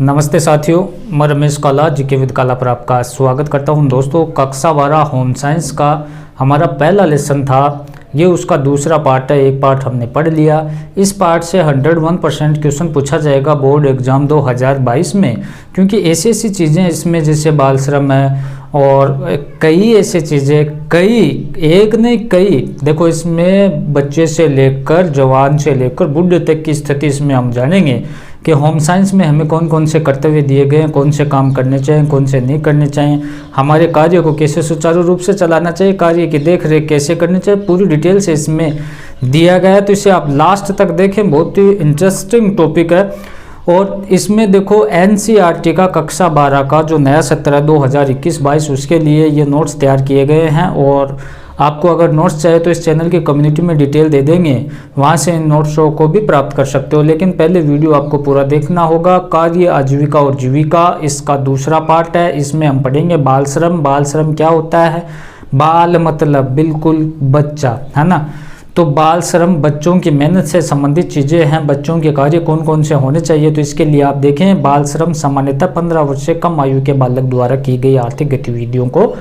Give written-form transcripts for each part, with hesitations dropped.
नमस्ते साथियों, मैं रमेश काला जीके विद काला पर आपका स्वागत करता हूं। दोस्तों, कक्षा 12 होम साइंस का हमारा पहला लेसन था, ये उसका दूसरा पार्ट है। एक पार्ट हमने पढ़ लिया। इस पार्ट से 101% क्वेश्चन पूछा जाएगा बोर्ड एग्जाम 2022 में, क्योंकि ऐसी ऐसी चीज़ें इसमें जैसे बाल श्रम है और कई ऐसे चीज़ें, कई एक नहीं कई, देखो इसमें बच्चे से लेकर जवान से लेकर बूढ़े तक की स्थिति इसमें हम जानेंगे कि होम साइंस में हमें कौन कौन से कर्तव्य दिए गए हैं, कौन से काम करने चाहिए, कौन से नहीं करने चाहिए, हमारे कार्य को कैसे सुचारू रूप से चलाना चाहिए, कार्य की देख रेख कैसे करनी चाहिए, पूरी डिटेल से इसमें दिया गया है। तो इसे आप लास्ट तक देखें, बहुत ही इंटरेस्टिंग टॉपिक है। और इसमें देखो एनसीईआरटी का कक्षा 12 का जो नया सत्र है 2021-22 उसके लिए ये नोट्स तैयार किए गए हैं। और आपको अगर नोट्स चाहिए तो इस चैनल की कम्युनिटी में डिटेल दे देंगे, वहाँ से इन नोट्सों को भी प्राप्त कर सकते हो। लेकिन पहले वीडियो आपको पूरा देखना होगा। कार्य, आजीविका और जीविका इसका दूसरा पार्ट है। इसमें हम पढ़ेंगे बाल श्रम। बाल श्रम क्या होता है? बाल मतलब बिल्कुल बच्चा, है ना। तो बाल श्रम बच्चों की मेहनत से संबंधित चीज़ें हैं। बच्चों के कार्य कौन कौन से होने चाहिए, तो इसके लिए आप देखें, बाल श्रम सामान्यतः 15 वर्ष से कम आयु के बालक द्वारा की गई आर्थिक गतिविधियों को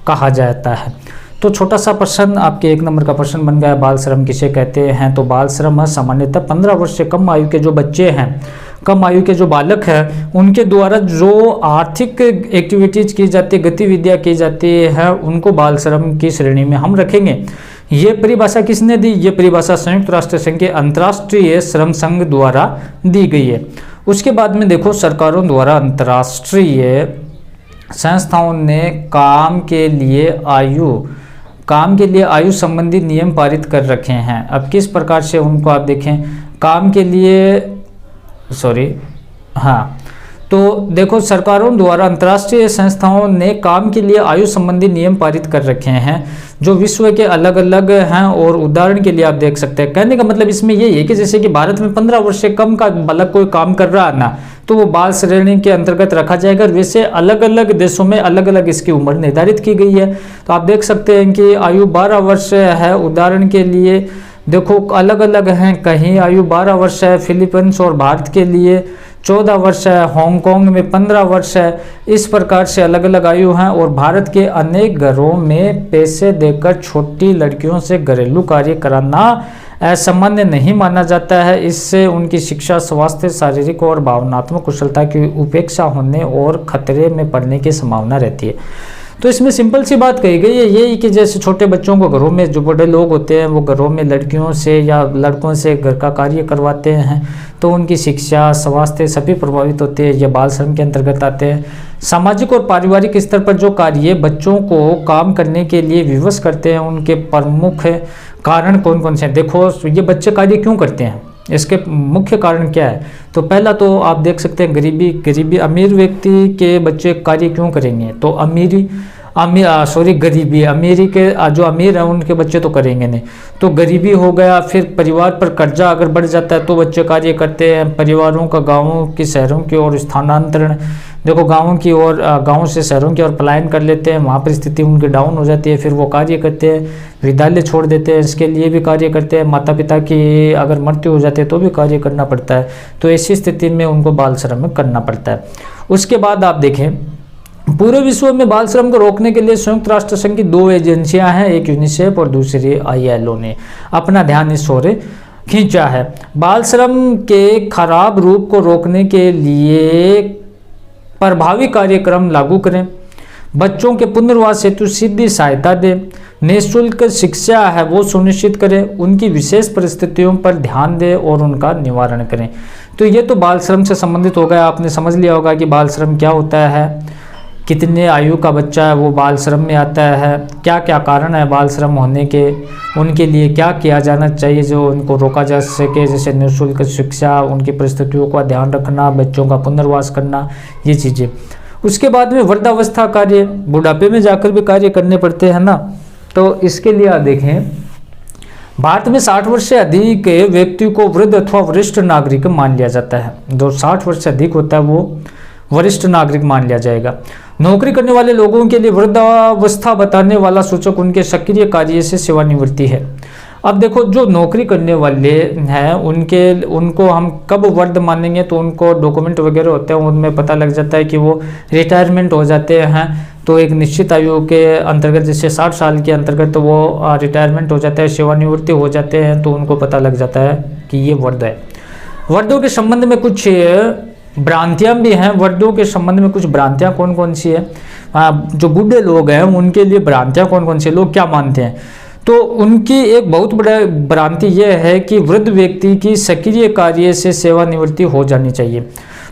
कहा जाता है। तो छोटा सा प्रश्न आपके 1 नंबर का प्रश्न बन गया, बाल श्रम किसे कहते हैं? तो बाल श्रम सामान्यतः 15 वर्ष से कम आयु के जो बच्चे हैं, कम आयु के जो बालक हैं, उनके द्वारा जो आर्थिक एक्टिविटीज की जाती है, गतिविधियां की जाती है, उनको बाल श्रम की श्रेणी में हम रखेंगे। ये परिभाषा किसने दी? ये परिभाषा संयुक्त राष्ट्र संघ के अंतर्राष्ट्रीय श्रम संघ द्वारा दी गई है। उसके बाद में देखो, सरकारों द्वारा अंतर्राष्ट्रीय संस्थाओं ने काम के लिए आयु संबंधी नियम पारित कर रखे हैं। अब किस प्रकार से उनको आप देखें, काम के लिए तो देखो, सरकारों द्वारा अंतर्राष्ट्रीय संस्थाओं ने काम के लिए आयु संबंधी नियम पारित कर रखे हैं जो विश्व के अलग अलग हैं। और उदाहरण के लिए आप देख सकते हैं, कहने का मतलब इसमें यही है कि जैसे कि भारत में 15 वर्ष से कम का बालक कोई काम कर रहा है ना, तो वो बाल श्रेणी के अंतर्गत रखा जाएगा। वैसे अलग अलग देशों में अलग अलग इसकी उम्र निर्धारित की गई है। तो आप देख सकते हैं कि आयु 12 वर्ष है। उदाहरण के लिए देखो, अलग अलग हैं, कहीं आयु 12 वर्ष है, फिलीपींस और भारत के लिए 14 वर्ष है, हांगकांग में 15 वर्ष है। इस प्रकार से अलग अलग आयु हैं। और भारत के अनेक घरों में पैसे देकर छोटी लड़कियों से घरेलू कार्य कराना असामान्य नहीं माना जाता है। इससे उनकी शिक्षा, स्वास्थ्य, शारीरिक और भावनात्मक कुशलता की उपेक्षा होने और खतरे में पड़ने की संभावना रहती है। तो इसमें सिंपल सी बात कही गई है यही कि जैसे छोटे बच्चों को घरों में, जो बड़े लोग होते हैं वो घरों में लड़कियों से या लड़कों से घर का कार्य करवाते हैं, तो उनकी शिक्षा, स्वास्थ्य सभी प्रभावित होते हैं। ये बाल श्रम के अंतर्गत आते हैं। सामाजिक और पारिवारिक स्तर पर जो कार्य बच्चों को काम करने के लिए विवश करते हैं, उनके प्रमुख कारण कौन कौन से हैं? देखो, ये बच्चे कार्य क्यों करते हैं, इसके मुख्य कारण क्या है? तो पहला तो आप देख सकते हैं गरीबी। अमीर व्यक्ति के बच्चे कार्य क्यों करेंगे? तो गरीबी, अमीरी के जो अमीर हैं उनके बच्चे तो करेंगे नहीं, तो गरीबी हो गया। फिर परिवार पर कर्जा अगर बढ़ जाता है तो बच्चे कार्य करते हैं। परिवारों का गाँवों की शहरों की ओर स्थानांतरण, देखो गाँव से शहरों की ओर पलायन कर लेते हैं, वहाँ पर स्थिति उनकी डाउन हो जाती है, फिर वो कार्य करते हैं, विद्यालय छोड़ देते हैं, इसके लिए भी कार्य करते हैं। माता पिता की अगर मृत्यु हो जाती है तो भी कार्य करना पड़ता है। तो ऐसी स्थिति में उनको बाल श्रम करना पड़ता है। उसके बाद आप देखें, पूरे विश्व में बाल श्रम को रोकने के लिए संयुक्त राष्ट्र संघ की 2 एजेंसियां हैं, एक यूनिसेफ और दूसरी ILO ने अपना ध्यान इस ओर खींचा है। बाल श्रम के खराब रूप को रोकने के लिए प्रभावी कार्यक्रम लागू करें, बच्चों के पुनर्वास हेतु सीधी सहायता दें, निःशुल्क शिक्षा है वो सुनिश्चित करें, उनकी विशेष परिस्थितियों पर ध्यान दें और उनका निवारण करें। तो ये तो बाल श्रम से संबंधित हो गया। आपने समझ लिया होगा कि बाल श्रम क्या होता है, कितने आयु का बच्चा है वो बाल श्रम में आता है, क्या क्या कारण है बाल श्रम होने के, उनके लिए क्या किया जाना चाहिए जो उनको रोका जा सके, जैसे निःशुल्क शिक्षा, उनकी परिस्थितियों का ध्यान रखना, बच्चों का पुनर्वास करना, ये चीज़ें। उसके बाद में वृद्धावस्था कार्य, बुढ़ापे में जाकर भी कार्य करने पड़ते हैं ना। तो इसके लिए आप देखें, भारत में 60 वर्ष से अधिक व्यक्ति को वृद्ध अथवा वरिष्ठ नागरिक मान लिया जाता है। जो 60 वर्ष से अधिक होता है वो वरिष्ठ नागरिक मान लिया जाएगा। नौकरी करने वाले लोगों के लिए वृद्धावस्था बताने वाला सूचक उनके सक्रिय कार्य से सेवानिवृत्ति है। अब देखो जो नौकरी करने वाले हैं उनको हम कब वृद्ध मानेंगे, तो उनको डॉक्यूमेंट वगैरह होते हैं उनमें पता लग जाता है कि वो रिटायरमेंट हो जाते हैं। तो एक निश्चित आयु के अंतर्गत जैसे 60 साल के अंतर्गत तो वो रिटायरमेंट हो जाता है, सेवानिवृत्ति हो जाते हैं, तो उनको पता लग जाता है कि ये वृद्ध है। वृद्धों के संबंध में कुछ भ्रांतियां भी हैं। वृद्धों के संबंध में कुछ भ्रांतियां कौन कौन सी है, जो बूढ़े लोग हैं उनके लिए भ्रांतियां कौन कौन सी, लोग क्या मानते हैं। तो उनकी एक बहुत बड़ा भ्रांति यह है कि वृद्ध व्यक्ति की सक्रिय कार्य से सेवानिवृत्ति हो जानी चाहिए।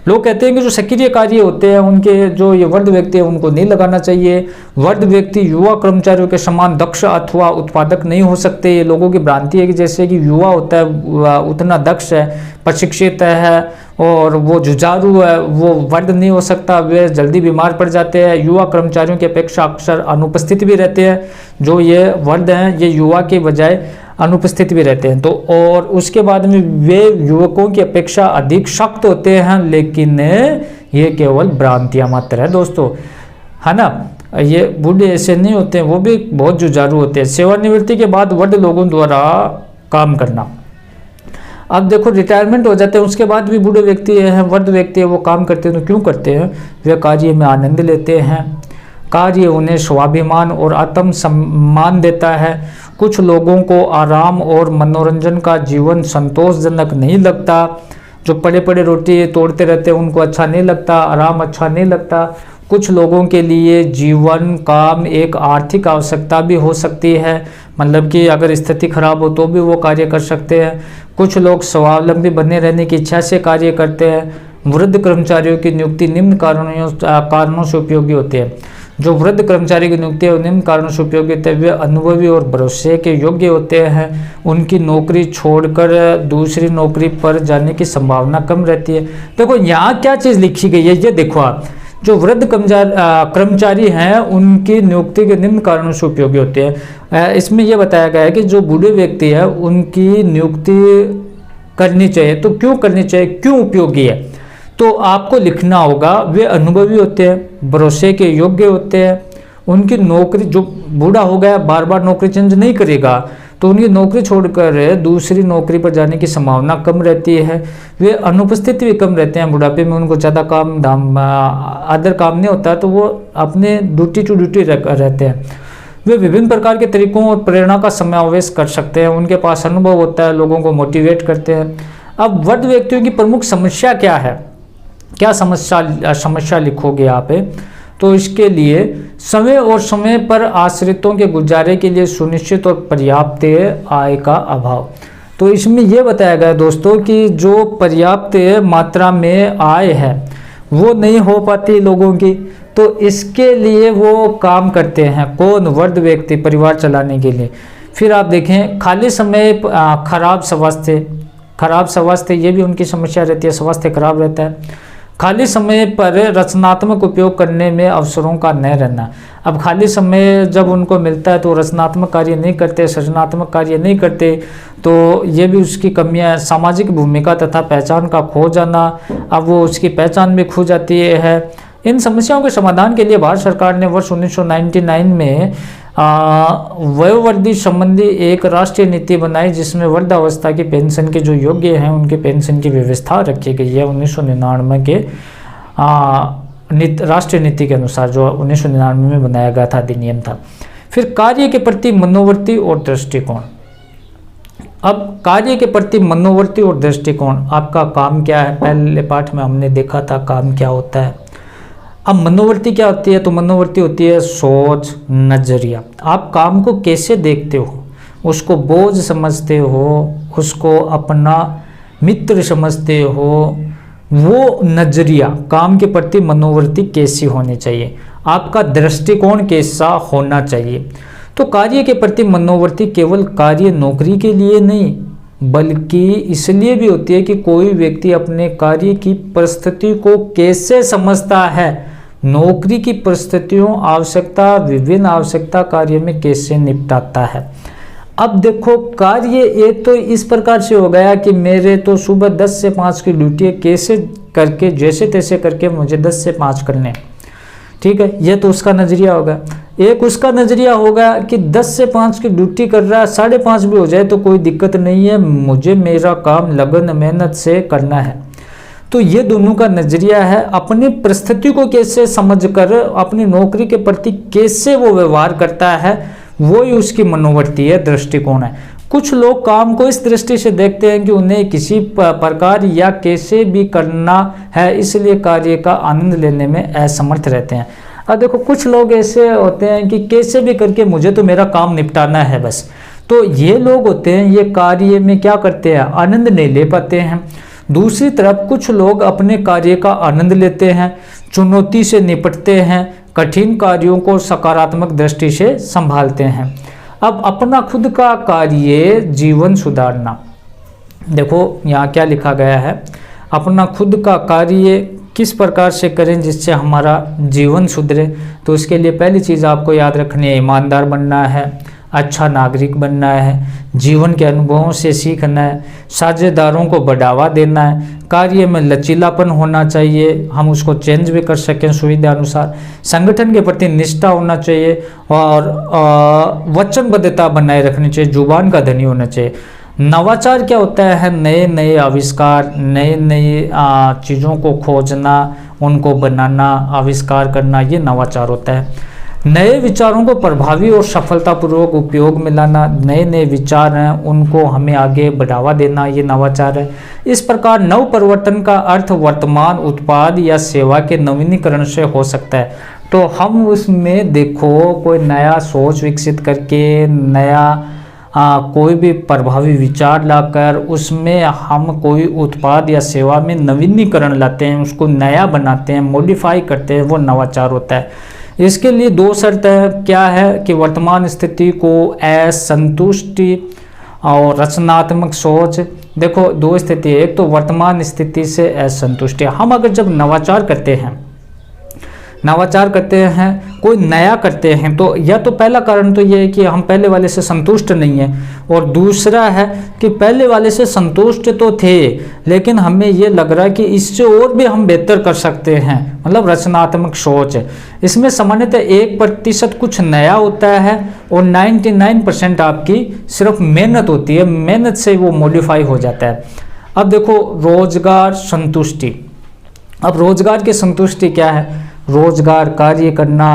लोग कहते हैं कि जो सक्रिय कार्य होते हैं उनके जो ये वृद्ध व्यक्ति है उनको नहीं लगाना चाहिए। वृद्ध व्यक्ति युवा कर्मचारियों के समान दक्ष अथवा उत्पादक नहीं हो सकते। ये लोगों की भ्रांति है कि जैसे कि युवा होता है उतना दक्ष है, प्रशिक्षित है और वो जुझारू है, वो वृद्ध नहीं हो सकता, वे जल्दी बीमार पड़ जाते हैं। युवा कर्मचारियों की अपेक्षा अक्सर अनुपस्थित भी रहते हैं। जो ये वृद्ध हैं ये युवा के बजाय अनुपस्थित भी रहते हैं। तो और उसके बाद में वे युवकों की अपेक्षा अधिक सख्त होते हैं, लेकिन ये केवल भ्रांतियां मात्र है दोस्तों, है ना। ये बूढ़े ऐसे नहीं होते हैं, वो भी बहुत जुझारू होते हैं। सेवानिवृत्ति के बाद वृद्ध लोगों द्वारा काम करना, अब देखो रिटायरमेंट हो जाते हैं उसके बाद भी बूढ़े व्यक्ति हैं, वृद्ध व्यक्ति है, वो काम करते हैं। तो क्यों करते हैं, वे कार्य में आनंद लेते हैं। कार्य उन्हें स्वाभिमान और आत्म सम्मान देता है। कुछ लोगों को आराम और मनोरंजन का जीवन संतोषजनक नहीं लगता। जो पड़े पड़े रोटी तोड़ते रहते हैं उनको अच्छा नहीं लगता, आराम अच्छा नहीं लगता। कुछ लोगों के लिए जीवन काम एक आर्थिक आवश्यकता भी हो सकती है, मतलब कि अगर स्थिति खराब हो तो भी वो कार्य कर सकते हैं। कुछ लोग स्वावलंबी बने रहने की इच्छा से कार्य करते हैं। वृद्ध कर्मचारियों की नियुक्ति निम्न कारणों से उपयोगी होती है। जो वृद्ध कर्मचारी की नियुक्ति है निम्न कारणों से उपयोगी होते हैं। वे अनुभवी और भरोसे के योग्य होते हैं। उनकी नौकरी छोड़कर दूसरी नौकरी पर जाने की संभावना कम रहती है। देखो यहाँ क्या चीज़ लिखी गई है, ये देखो आप, जो वृद्ध कर्मचारी हैं उनकी नियुक्ति के निम्न कारणों से उपयोगी होते हैं। इसमें यह बताया गया है कि जो बूढ़े व्यक्ति है उनकी नियुक्ति करनी चाहिए। तो क्यों करनी चाहिए, क्यों उपयोगी है, तो आपको लिखना होगा। वे अनुभवी होते हैं, भरोसे के योग्य होते हैं। उनकी नौकरी, जो बूढ़ा हो गया बार बार नौकरी चेंज नहीं करेगा, तो उनकी नौकरी छोड़कर दूसरी नौकरी पर जाने की संभावना कम रहती है। वे अनुपस्थित भी कम रहते हैं। बुढ़ापे में उनको ज़्यादा काम धाम अदर काम नहीं होता, तो वो अपने ड्यूटी टू ड्यूटी रहते हैं। वे विभिन्न प्रकार के तरीकों और प्रेरणा का समावेश कर सकते हैं। उनके पास अनुभव होता है, लोगों को मोटिवेट करते हैं। अब वृद्ध व्यक्तियों की प्रमुख समस्या क्या है, क्या समस्या लिखोगे आप, तो इसके लिए समय और समय पर आश्रितों के गुजारे के लिए सुनिश्चित और पर्याप्त आय का अभाव। तो इसमें यह बताया गया दोस्तों कि जो पर्याप्त मात्रा में आय है वो नहीं हो पाती लोगों की, तो इसके लिए वो काम करते हैं। कौन, वृद्ध व्यक्ति, परिवार चलाने के लिए। फिर आप देखें खाली समय, खराब स्वास्थ्य ये भी उनकी समस्या रहती है, स्वास्थ्य खराब रहता है। खाली समय पर रचनात्मक उपयोग करने में अवसरों का न रहना। अब खाली समय जब उनको मिलता है तो रचनात्मक कार्य नहीं करते, सृजनात्मक कार्य नहीं करते, तो ये भी उसकी कमियां है। सामाजिक भूमिका तथा पहचान का खो जाना, अब वो उसकी पहचान भी खो जाती है। इन समस्याओं के समाधान के लिए भारत सरकार ने वर्ष 1999 में वयोवृद्धि संबंधी एक राष्ट्रीय नीति बनाई, जिसमें वृद्धावस्था की पेंशन के जो योग्य हैं उनके पेंशन की व्यवस्था रखी गई है 1999 के राष्ट्रीय नीति के अनुसार, जो 1999 में बनाया गया था, अधिनियम था। फिर कार्य के प्रति मनोवृत्ति और दृष्टिकोण। अब कार्य के प्रति मनोवृत्ति और दृष्टिकोण, आपका काम क्या है, पहले पाठ में हमने देखा था काम क्या होता है। अब मनोवृत्ति क्या होती है, तो मनोवृत्ति होती है सोच, नजरिया। आप काम को कैसे देखते हो, उसको बोझ समझते हो, उसको अपना मित्र समझते हो, वो नजरिया, काम के प्रति मनोवृत्ति कैसी होनी चाहिए, आपका दृष्टिकोण कैसा होना चाहिए। तो कार्य के प्रति मनोवृत्ति केवल कार्य नौकरी के लिए नहीं, बल्कि इसलिए भी होती है कि कोई व्यक्ति अपने कार्य की परिस्थिति को कैसे समझता है, नौकरी की परिस्थितियों, आवश्यकता, विभिन्न आवश्यकता कार्य में कैसे निपटाता है। अब देखो कार्य एक तो इस प्रकार से हो गया कि मेरे तो सुबह 10 से 5 की ड्यूटी है, कैसे करके जैसे तैसे करके मुझे 10 से 5 करने, ठीक है, ये तो उसका नज़रिया होगा। एक उसका नज़रिया होगा कि 10 से 5 की ड्यूटी कर रहा है, 5:30 भी हो जाए तो कोई दिक्कत नहीं है, मुझे मेरा काम लगन मेहनत से करना है। तो ये दोनों का नज़रिया है। अपनी परिस्थिति को कैसे समझकर अपनी नौकरी के प्रति कैसे वो व्यवहार करता है, वो ही उसकी मनोवृत्ति है, दृष्टिकोण है। कुछ लोग काम को इस दृष्टि से देखते हैं कि उन्हें किसी प्रकार या कैसे भी करना है, इसलिए कार्य का आनंद लेने में असमर्थ रहते हैं। अब देखो कुछ लोग ऐसे होते हैं कि कैसे भी करके मुझे तो मेरा काम निपटाना है बस, तो ये लोग होते हैं, ये कार्य में क्या करते हैं, आनंद नहीं ले पाते हैं। दूसरी तरफ कुछ लोग अपने कार्य का आनंद लेते हैं, चुनौती से निपटते हैं, कठिन कार्यों को सकारात्मक दृष्टि से संभालते हैं। अब अपना खुद का कार्य जीवन सुधारना, देखो यहाँ क्या लिखा गया है, अपना खुद का कार्य किस प्रकार से करें जिससे हमारा जीवन सुधरे। तो इसके लिए पहली चीज़ आपको याद रखनी है, ईमानदार बनना है, अच्छा नागरिक बनना है, जीवन के अनुभवों से सीखना है, साझेदारों को बढ़ावा देना है, कार्य में लचीलापन होना चाहिए, हम उसको चेंज भी कर सकें सुविधा अनुसार, संगठन के प्रति निष्ठा होना चाहिए और वचनबद्धता बनाए रखनी चाहिए, जुबान का धनी होना चाहिए। नवाचार क्या होता है, नए नए आविष्कार, नए नए चीज़ों को खोजना, उनको बनाना, आविष्कार करना, ये नवाचार होता है। नए विचारों को प्रभावी और सफलतापूर्वक उपयोग में लाना, नए नए विचार हैं उनको हमें आगे बढ़ावा देना, ये नवाचार है। इस प्रकार नव परिवर्तन का अर्थ वर्तमान उत्पाद या सेवा के नवीनीकरण से हो सकता है। तो हम उसमें देखो कोई नया सोच विकसित करके, नया कोई भी प्रभावी विचार लाकर उसमें हम कोई उत्पाद या सेवा में नवीनीकरण लाते हैं, उसको नया बनाते हैं, मॉडिफाई करते हैं, वो नवाचार होता है। इसके लिए 2 शर्त है, क्या है कि वर्तमान स्थिति को असंतुष्टि और रचनात्मक सोच। देखो 2 स्थिति है, एक तो वर्तमान स्थिति से असंतुष्टि। हम अगर जब नवाचार करते हैं, कोई नया करते हैं, तो या तो पहला कारण तो ये है कि हम पहले वाले से संतुष्ट नहीं हैं, और दूसरा है कि पहले वाले से संतुष्ट तो थे लेकिन हमें ये लग रहा है कि इससे और भी हम बेहतर कर सकते हैं, मतलब रचनात्मक सोच है। इसमें सामान्यतः 1% कुछ नया होता है और 99% आपकी सिर्फ मेहनत होती है, मेहनत से वो मॉडिफाई हो जाता है। अब देखो रोजगार संतुष्टि। अब रोजगार की संतुष्टि क्या है, रोजगार कार्य करना,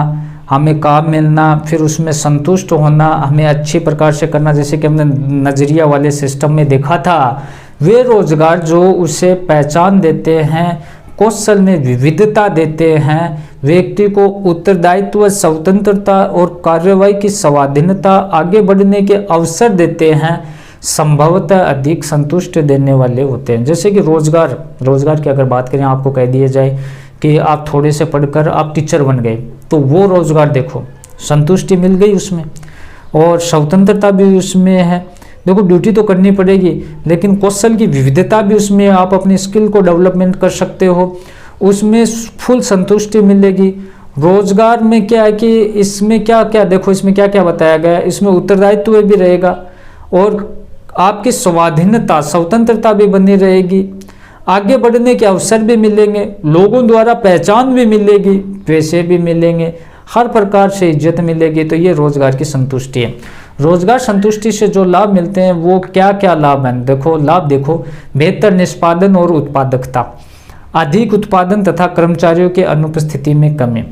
हमें काम मिलना, फिर उसमें संतुष्ट होना, हमें अच्छी प्रकार से करना, जैसे कि हमने नजरिया वाले सिस्टम में देखा था। वे रोजगार जो उसे पहचान देते हैं, कौशल में विविधता देते हैं, व्यक्ति को उत्तरदायित्व, स्वतंत्रता और कार्यवाही की स्वाधीनता, आगे बढ़ने के अवसर देते हैं, संभवतः अधिक संतुष्ट देने वाले होते हैं। जैसे कि रोजगार की अगर बात करें, आपको कह दिया जाए कि आप थोड़े से पढ़कर आप टीचर बन गए, तो वो रोजगार देखो संतुष्टि मिल गई उसमें, और स्वतंत्रता भी उसमें है। देखो ड्यूटी तो करनी पड़ेगी लेकिन कौशल की विविधता भी उसमें, आप अपनी स्किल को डेवलपमेंट कर सकते हो, उसमें फुल संतुष्टि मिलेगी। रोजगार में क्या है कि इसमें क्या क्या देखो, इसमें क्या क्या बताया गया है, इसमें उत्तरदायित्व भी रहेगा और आपकी स्वाधीनता, स्वतंत्रता भी बनी रहेगी, आगे बढ़ने के अवसर भी मिलेंगे, लोगों द्वारा पहचान भी मिलेगी, पैसे भी मिलेंगे, हर प्रकार से इज्जत मिलेगी। तो ये रोजगार की संतुष्टि है। रोजगार संतुष्टि से जो लाभ मिलते हैं वो क्या क्या लाभ हैं, देखो लाभ देखो, बेहतर निष्पादन और उत्पादकता, अधिक उत्पादन तथा कर्मचारियों के अनुपस्थिति में कमी।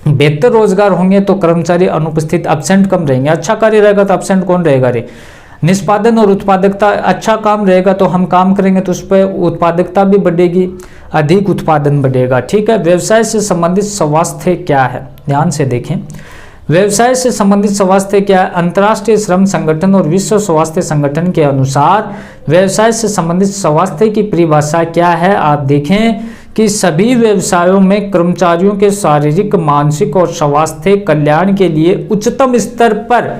बेहतर रोजगार होंगे तो कर्मचारी अनुपस्थित, एब्सेंट कम रहेंगे, अच्छा कार्य रहेगा तो एब्सेंट कौन रहेगा रे। निष्पादन और उत्पादकता, अच्छा काम रहेगा तो हम काम करेंगे तो उस पर उत्पादकता भी बढ़ेगी, अधिक उत्पादन बढ़ेगा। ठीक है। व्यवसाय से संबंधित स्वास्थ्य क्या है, ध्यान से देखें। व्यवसाय से संबंधित स्वास्थ्य क्या है, अंतर्राष्ट्रीय श्रम संगठन और विश्व स्वास्थ्य संगठन के अनुसार व्यवसाय से संबंधित स्वास्थ्य की परिभाषा क्या है। आप देखें कि सभी व्यवसायों में कर्मचारियों के शारीरिक, मानसिक और स्वास्थ्य कल्याण के लिए उच्चतम स्तर पर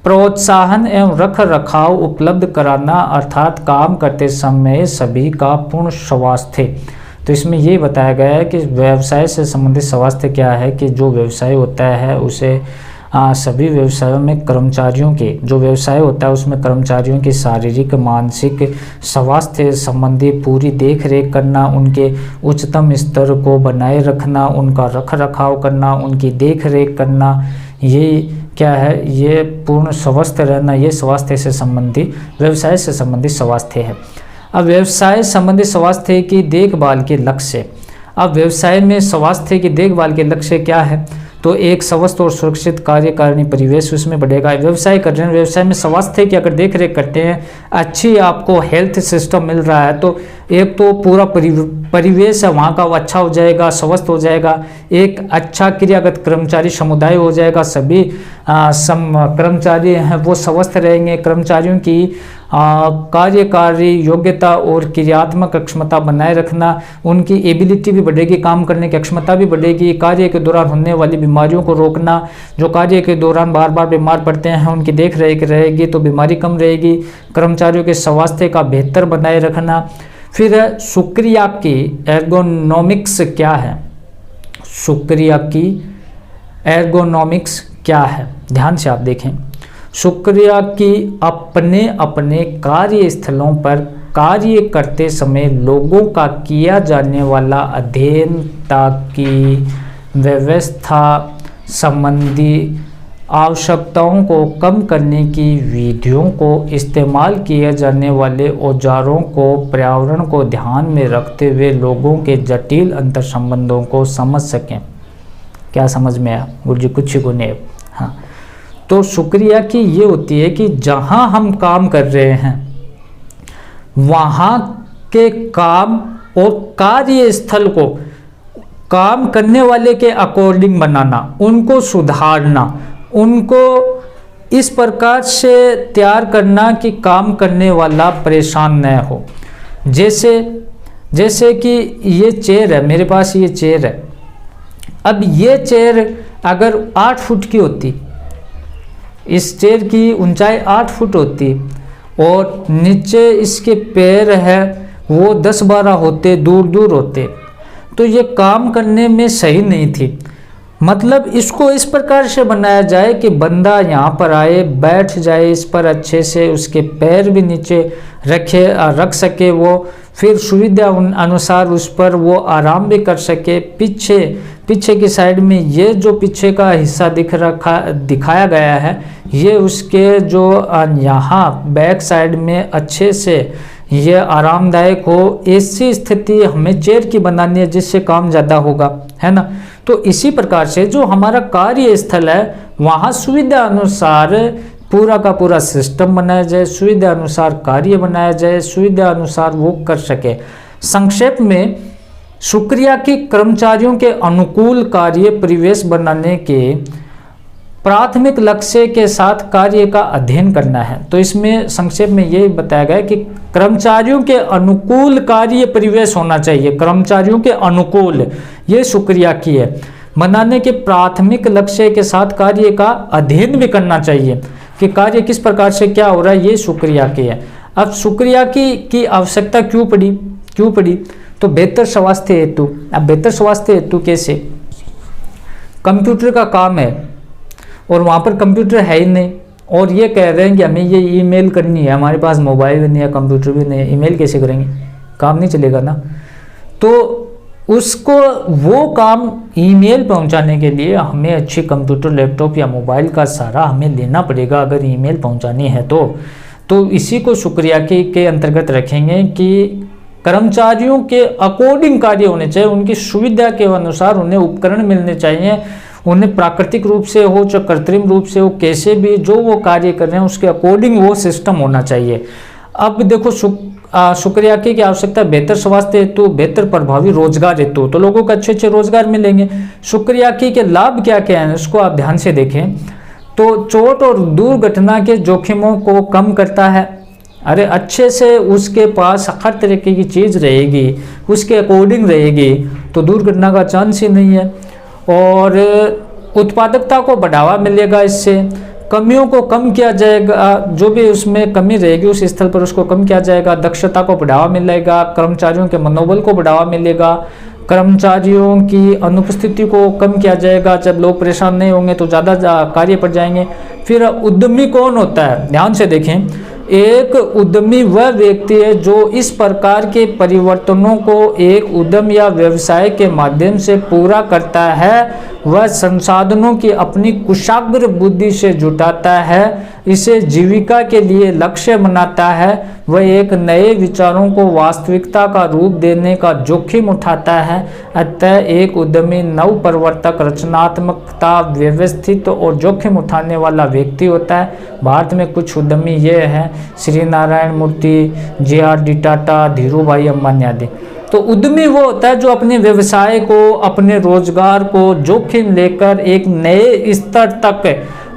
प्रोत्साहन एवं रख रखाव उपलब्ध कराना, अर्थात काम करते समय सभी का पूर्ण स्वास्थ्य। तो इसमें ये बताया गया है कि व्यवसाय से संबंधित स्वास्थ्य क्या है कि जो व्यवसाय होता है उसे सभी व्यवसायों में कर्मचारियों के जो व्यवसाय होता है उसमें कर्मचारियों की शारीरिक मानसिक स्वास्थ्य संबंधी पूरी देख रेख करना, उनके उच्चतम स्तर को बनाए रखना, उनका रख रखाव करना, उनकी देख रेख करना, ये क्या है, ये पूर्ण स्वस्थ रहना, ये स्वास्थ्य से संबंधी व्यवसाय से संबंधित स्वास्थ्य है। अब व्यवसाय संबंधी स्वास्थ्य की देखभाल के लक्ष्य, अब व्यवसाय में स्वास्थ्य की देखभाल के लक्ष्य क्या है, तो एक स्वस्थ और सुरक्षित कार्यकारिणी परिवेश उसमें बढ़ेगा। व्यवसाय कर रहे हैं, व्यवसाय में स्वास्थ्य की अगर देख रेख करते हैं, अच्छी आपको हेल्थ सिस्टम मिल रहा है, तो एक तो पूरा परिवेश है वहाँ का वो अच्छा हो जाएगा, स्वस्थ हो जाएगा, एक अच्छा क्रियागत कर्मचारी समुदाय हो जाएगा, सभी कर्मचारी हैं वो स्वस्थ रहेंगे, कर्मचारियों की कार्यकारी योग्यता और क्रियात्मक क्षमता बनाए रखना, उनकी एबिलिटी भी बढ़ेगी, काम करने की क्षमता भी बढ़ेगी, कार्य के दौरान होने वाली बीमारियों को रोकना, जो कार्य के दौरान बार बार बीमार पड़ते हैं उनकी देख रेख रहेगी तो बीमारी कम रहेगी, कर्मचारियों के स्वास्थ्य का बेहतर बनाए रखना। फिर शुक्रिया की एर्गोनॉमिक्स क्या है, शुक्रिया की एर्गोनॉमिक्स क्या है, ध्यान से आप देखें। शुक्रिया की अपने अपने कार्यस्थलों पर कार्य करते समय लोगों का किया जाने वाला अध्ययन ताकि व्यवस्था संबंधी आवश्यकताओं को कम करने की विधियों को इस्तेमाल किए जाने वाले औजारों को पर्यावरण को ध्यान में रखते हुए लोगों के जटिल अंतर संबंधों को समझ सकें। क्या समझ में आया गुरु जी? कुछ ही को नहीं। हाँ, तो शुक्रिया की ये होती है कि जहाँ हम काम कर रहे हैं वहाँ के काम और कार्यस्थल को काम करने वाले के अकॉर्डिंग बनाना, उनको सुधारना, उनको इस प्रकार से तैयार करना कि काम करने वाला परेशान न हो। जैसे कि ये चेयर है, मेरे पास ये चेयर है, अब ये चेयर अगर 8 फुट की होती, इस चेयर की ऊंचाई 8 फुट होती और नीचे इसके पैर है वो 10-12 होते, दूर दूर होते, तो ये काम करने में सही नहीं थी। मतलब इसको इस प्रकार से बनाया जाए कि बंदा यहाँ पर आए, बैठ जाए इस पर अच्छे से, उसके पैर भी नीचे रख सके वो, फिर सुविधा अनुसार उस पर वो आराम भी कर सके। पीछे की साइड में ये जो पीछे का हिस्सा दिखाया गया है, ये उसके जो यहाँ बैक साइड में अच्छे से ये आरामदायक हो, ऐसी स्थिति हमें चेयर की बनानी है जिससे काम ज़्यादा होगा, है ना। तो इसी प्रकार से जो हमारा कार्यस्थल है वहाँ सुविधा अनुसार पूरा का पूरा सिस्टम बनाया जाए, सुविधा अनुसार कार्य बनाया जाए, सुविधा अनुसार वो कर सके। संक्षेप में शुक्रिया की कर्मचारियों के अनुकूल कार्य परिवेश बनाने के प्राथमिक लक्ष्य के साथ कार्य का अध्ययन करना है। तो इसमें संक्षेप में ये बताया गया कि कर्मचारियों के अनुकूल कार्य परिवेश होना चाहिए, कर्मचारियों के अनुकूल, ये शुक्रिया की है। बनाने के प्राथमिक लक्ष्य के साथ कार्य का अध्ययन भी करना चाहिए कि कार्य किस प्रकार से क्या हो रहा है, ये शुक्रिया की है। अब शुक्रिया की आवश्यकता क्यों पड़ी? तो बेहतर स्वास्थ्य हेतु। अब बेहतर स्वास्थ्य हेतु कैसे? कंप्यूटर का काम है और वहाँ पर कंप्यूटर है ही नहीं, और ये कह रहे हैं कि हमें ये ईमेल करनी है, हमारे पास मोबाइल भी नहीं है, कंप्यूटर भी नहीं है, ईमेल कैसे करेंगे? काम नहीं चलेगा ना। तो उसको वो काम ईमेल पहुंचाने के लिए हमें अच्छी कंप्यूटर, लैपटॉप या मोबाइल का सहारा हमें लेना पड़ेगा अगर ईमेल पहुंचानी है तो इसी को शुक्रिया के अंतर्गत रखेंगे कि कर्मचारियों के अकॉर्डिंग कार्य होने चाहिए, उनकी सुविधा के अनुसार उन्हें उपकरण मिलने चाहिए, उन्हें प्राकृतिक रूप से हो चाहे कृत्रिम रूप से हो, कैसे भी जो वो कार्य कर रहे हैं उसके अकॉर्डिंग वो सिस्टम होना चाहिए। अब देखो शुक्रिया की आवश्यकता बेहतर स्वास्थ्य हेतु, बेहतर प्रभावी रोजगार हेतु, तो लोगों को अच्छे रोजगार मिलेंगे। शुक्रिया के लाभ क्या क्या है उसको आप ध्यान से देखें। तो चोट और दुर्घटना के जोखिमों को कम करता है। अरे अच्छे से उसके पास हर तरीके की चीज़ रहेगी, उसके अकॉर्डिंग रहेगी, तो दुर्घटना का चांस ही नहीं है। और उत्पादकता को बढ़ावा मिलेगा इससे, कमियों को कम किया जाएगा, जो भी उसमें कमी रहेगी उस स्थल पर उसको कम किया जाएगा, दक्षता को बढ़ावा मिलेगा, कर्मचारियों के मनोबल को बढ़ावा मिलेगा, कर्मचारियों की अनुपस्थिति को कम किया जाएगा। जब लोग परेशान नहीं होंगे तो ज़्यादा कार्य पर जाएंगे। फिर उद्यमी कौन होता है, ध्यान से देखें। एक उद्यमी वह व्यक्ति है जो इस प्रकार के परिवर्तनों को एक उद्यम या व्यवसाय के माध्यम से पूरा करता है। वह संसाधनों की अपनी कुशाग्र बुद्धि से जुटाता है, इसे जीविका के लिए लक्ष्य बनाता है। वह एक नए विचारों को वास्तविकता का रूप देने का जोखिम उठाता है। अतः एक उद्यमी नव प्रवर्तक, रचनात्मकता, व्यवस्थित और जोखिम उठाने वाला व्यक्ति होता है। भारत में कुछ उद्यमी ये हैं: श्री नारायण मूर्ति, जे.आर.डी. टाटा, धीरू भाई अंबानी आदि। तो उद्यमी वो होता है जो अपने व्यवसाय को, अपने रोजगार को जोखिम लेकर एक नए स्तर तक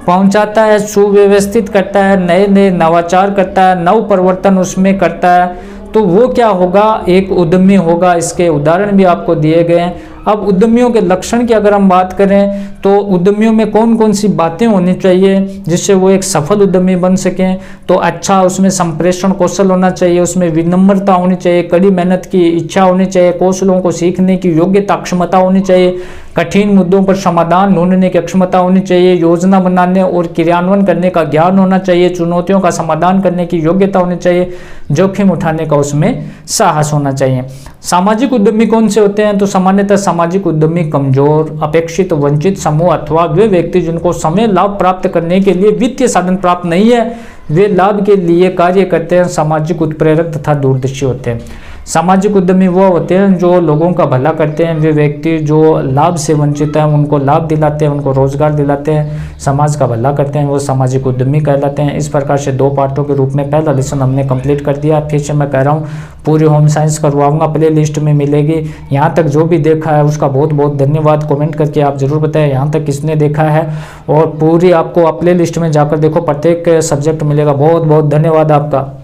पहुंचाता है, सुव्यवस्थित करता है, नए नए नवाचार करता है, नव परिवर्तन उसमें करता है। तो वो क्या होगा, एक उद्यमी होगा। इसके उदाहरण भी आपको दिए गए हैं। अब उद्यमियों के लक्षण की अगर हम बात करें तो उद्यमियों में कौन कौन सी बातें होनी चाहिए जिससे वो एक सफल उद्यमी बन सकें। तो अच्छा, उसमें संप्रेषण कौशल होना चाहिए, उसमें विनम्रता होनी चाहिए, कड़ी मेहनत की इच्छा होनी चाहिए, कौशलों को सीखने की योग्यता, क्षमता होनी चाहिए, कठिन मुद्दों पर समाधान ढूंढने की क्षमता होनी चाहिए, योजना बनाने और क्रियान्वयन करने का ज्ञान होना चाहिए, चुनौतियों का समाधान करने की योग्यता होनी चाहिए, जोखिम उठाने का उसमें साहस होना चाहिए। सामाजिक उद्यमी कौन से होते हैं? तो सामान्यतः सामाजिक उद्यमी कमजोर, अपेक्षित, वंचित समूह अथवा वे व्यक्ति जिनको समय लाभ प्राप्त करने के लिए वित्तीय साधन प्राप्त नहीं है, वे लाभ के लिए कार्य करते हैं, सामाजिक उत्प्रेरक तथा दूरदर्शी होते हैं। सामाजिक उद्यमी वो होते हैं जो लोगों का भला करते हैं। वे व्यक्ति जो लाभ से वंचित हैं उनको लाभ दिलाते हैं, उनको रोजगार दिलाते हैं, समाज का भला करते हैं, वो सामाजिक उद्यमी कहलाते हैं। इस प्रकार से 2 पार्टों के रूप में पहला लेसन हमने कंप्लीट कर दिया। फिर से मैं कह रहा हूँ, पूरी होम साइंस करवाऊंगा, प्ले लिस्ट में मिलेगी। यहाँ तक जो भी देखा है उसका बहुत बहुत धन्यवाद। कमेंट करके आप जरूर बताएं यहाँ तक किसने देखा है, और पूरी आपको प्ले लिस्ट में जाकर देखो, प्रत्येक सब्जेक्ट मिलेगा। बहुत बहुत धन्यवाद आपका।